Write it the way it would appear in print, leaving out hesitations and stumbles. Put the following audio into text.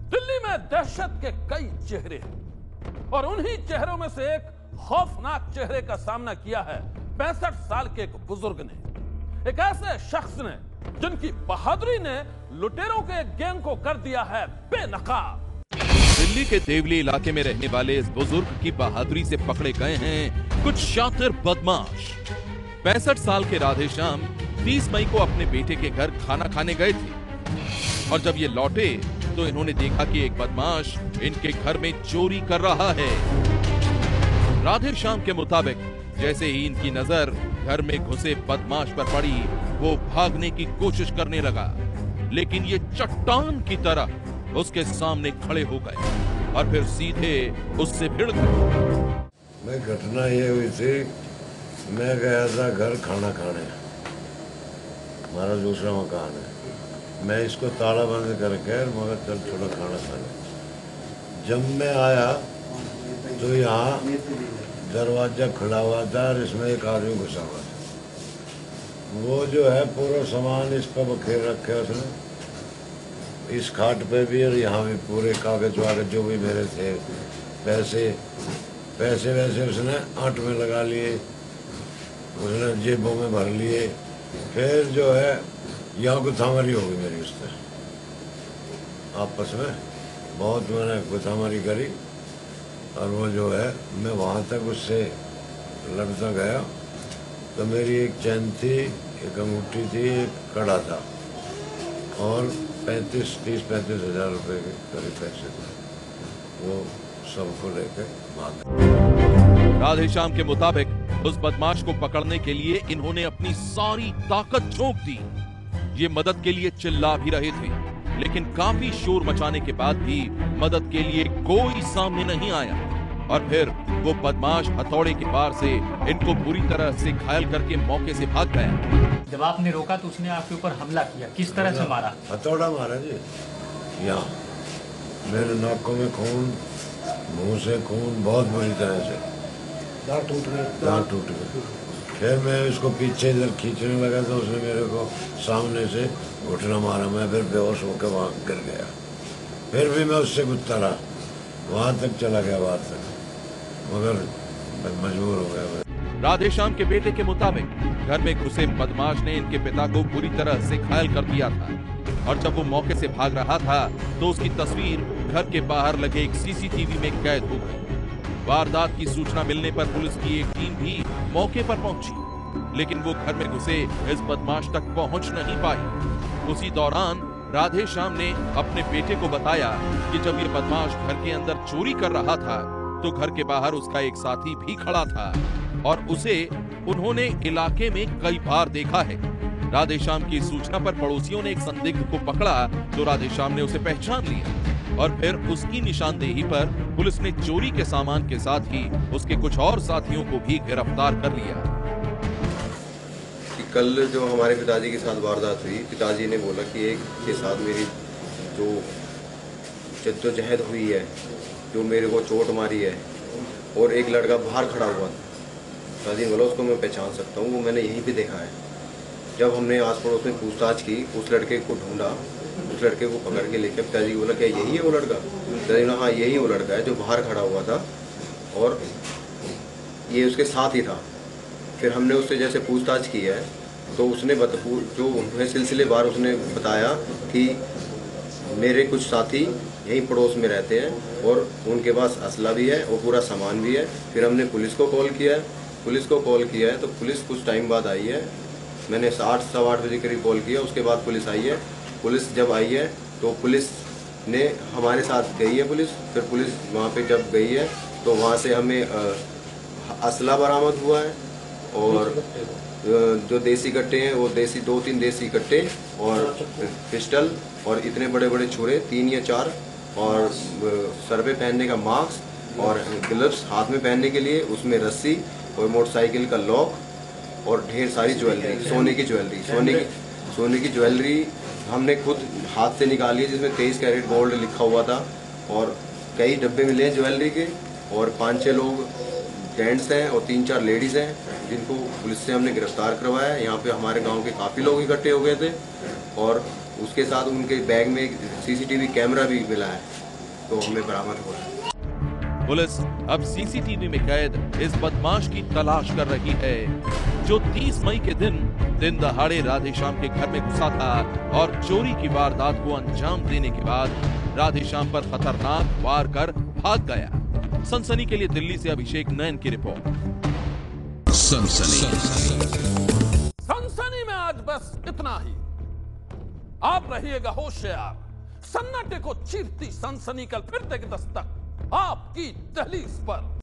दिल्ली में दहशत के कई चेहरे हैं और उन्हीं चेहरों में से एक खौफनाक चेहरे का सामना किया है 65 साल के एक बुजुर्ग ने। एक ऐसे शख्स ने जिनकी बहादुरी ने लुटेरों के गैंग को कर दिया है बेनकाब। दिल्ली के देवली इलाके में रहने वाले इस बुजुर्ग की बहादुरी से पकड़े गए हैं कुछ शातिर बदमाश। 65 साल के राधेश्याम 30 मई को अपने बेटे के घर खाना खाने गए थे और जब ये लौटे तो इन्होंने देखा कि एक बदमाश इनके घर में चोरी कर रहा है। राधेश्याम के मुताबिक जैसे ही इनकी नजर घर में घुसे बदमाश पर पड़ी, वो भागने की कोशिश करने लगा, लेकिन ये चट्टान की तरह उसके सामने खड़े हो गए और फिर सीधे उससे भिड़ गए। मैं घटना ये हुई थी, मैं गया था घर खाना खाने, हमारा दूसरा मकान है। मैं इसको ताला बंद करके मगर चल थोड़ा खाना खाने। जब मैं आया तो यहाँ दरवाजा खुला हुआ था और इसमें एक आदमी घुसा हुआ था। वो जो है पूरा सामान इस पर बखेर रखे उसने, इस खाट पे भी और यहाँ भी पूरे कागज वागज जो भी मेरे थे, पैसे वैसे उसने आंट में लगा लिए, उसने जेबों में भर लिए। फिर जो है यहाँ गुथामारी हो गई मेरी उससे, आपस में बहुत मैंने गुथामारी करी और वो जो है मैं वहाँ तक उससे लड़ता गया तो मेरी एक चैन थी, एक अंगूठी थी, एक कड़ा था और 30-35 हज़ार रुपये के करीब पैसे थे। वो सबको लेके भाग गए। राधेश्याम के मुताबिक उस बदमाश को पकड़ने के लिए इन्होंने अपनी सारी ताकत झोंक दी। ये मदद के लिए चिल्ला भी रहे थे, लेकिन काफी शोर मचाने के बाद भी मदद के लिए कोई सामने नहीं आया और फिर वो बदमाश हथौड़े के वार से इनको बुरी तरह से घायल करके मौके से भाग गया। जब आपने रोका तो उसने आपके ऊपर हमला किया, किस तरह से मारा? हथौड़ा मारा जी, यहाँ मेरे नाकों में खून, मुंह से खून, बहुत बुरी तरह से दांत टूट गए। फिर मैं उसको पीछे इधर खींचने लगा तो उसने मेरे को सामने से घुटना मारा। मैं फिर बेहोश होकर वहाँ गिर गया। फिर भी मैं उससे गुत्ता रहा, वहाँ तक चला गया, बाहर तक, मगर मजबूर हो गया। राधेश्याम के बेटे के मुताबिक घर में घुसे बदमाश ने इनके पिता को बुरी तरह से घायल कर दिया था और जब वो मौके से भाग रहा था तो उसकी तस्वीर घर के बाहर लगे एक सीसीटीवी में कैद हो गई। वारदात की सूचना मिलने पर पुलिस की एक टीम भी मौके पर पहुंची, लेकिन वो घर में घुसे इस बदमाश तक पहुंच नहीं पाई। उसी दौरान राधेश्याम ने अपने बेटे को बताया कि जब ये बदमाश घर के अंदर चोरी कर रहा था तो घर के बाहर उसका एक साथी भी खड़ा था और उसे उन्होंने इलाके में कई बार देखा है। राधेश्याम की सूचना पर पड़ोसियों ने एक संदिग्ध को पकड़ा तो राधेश्याम ने उसे पहचान लिया और फिर उसकी निशानदेही पर पुलिस ने चोरी के सामान के साथ ही उसके कुछ और साथियों को भी गिरफ्तार कर लिया। कल जो हमारे पिताजी के साथ वारदात हुई, पिताजी ने बोला कि एक के साथ मेरी जो जद्दोजहद हुई है, जो मेरे को चोट मारी है और एक लड़का बाहर खड़ा हुआ था, पिताजी ने बोला उसको मैं पहचान सकता हूँ, वो मैंने यहीं पे देखा है। जब हमने आस पड़ोस में पूछताछ की, उस लड़के को ढूंढा, उस लड़के को पकड़ के लेके पिताजी बोला क्या यही है वो लड़का? पिताजी ने हाँ यही वो लड़का है जो बाहर खड़ा हुआ था और ये उसके साथ ही था। फिर हमने उससे जैसे पूछताछ की है तो उसने जो सिलसिलेवार उसने बताया कि मेरे कुछ साथी यहीं पड़ोस में रहते हैं और उनके पास असला भी है और पूरा सामान भी है। फिर हमने पुलिस को कॉल किया है, तो पुलिस कुछ टाइम बाद आई है। मैंने 8-8:15 बजे करीब कॉल किया, उसके बाद पुलिस आई है। पुलिस जब आई है तो पुलिस ने हमारे साथ गई है फिर पुलिस वहाँ पे जब गई है तो वहाँ से हमें असला बरामद हुआ है और जो देसी कट्टे हैं वो 2-3 देसी कट्टे और पिस्टल और इतने बड़े बड़े छुरे 3 या 4 और सर पे पहनने का मास्क और ग्लव्स हाथ में पहनने के लिए, उसमें रस्सी और मोटरसाइकिल का लॉक और ढेर सारी ज्वेलरी, सोने की ज्वेलरी हमने खुद हाथ से निकाली है जिसमें 23 कैरेट गोल्ड लिखा हुआ था और कई डब्बे मिले हैं ज्वेलरी के और 5-6 लोग जेंट्स हैं और 3-4 लेडीज़ हैं जिनको पुलिस से हमने गिरफ्तार करवाया है। यहाँ पे हमारे गांव के काफ़ी लोग इकट्ठे हो गए थे और उसके साथ उनके बैग में सीसीटीवी कैमरा भी मिला है, तो हमें बरामद हुआ है। पुलिस अब सीसीटीवी में कैद इस बदमाश की तलाश कर रही है, जो 30 मई के दिन दहाड़े राधेश्याम के घर में घुसा था और चोरी की वारदात को अंजाम देने के बाद राधेश्याम पर खतरनाक वार कर भाग गया। सनसनी के लिए दिल्ली से अभिषेक नयन की रिपोर्ट। सनसनी में आज बस इतना ही। आप रहिएगा होशियार। सन्नाटे को चीरती सनसनी कल फिर देगी दस्तक आपकी दहलीज पर।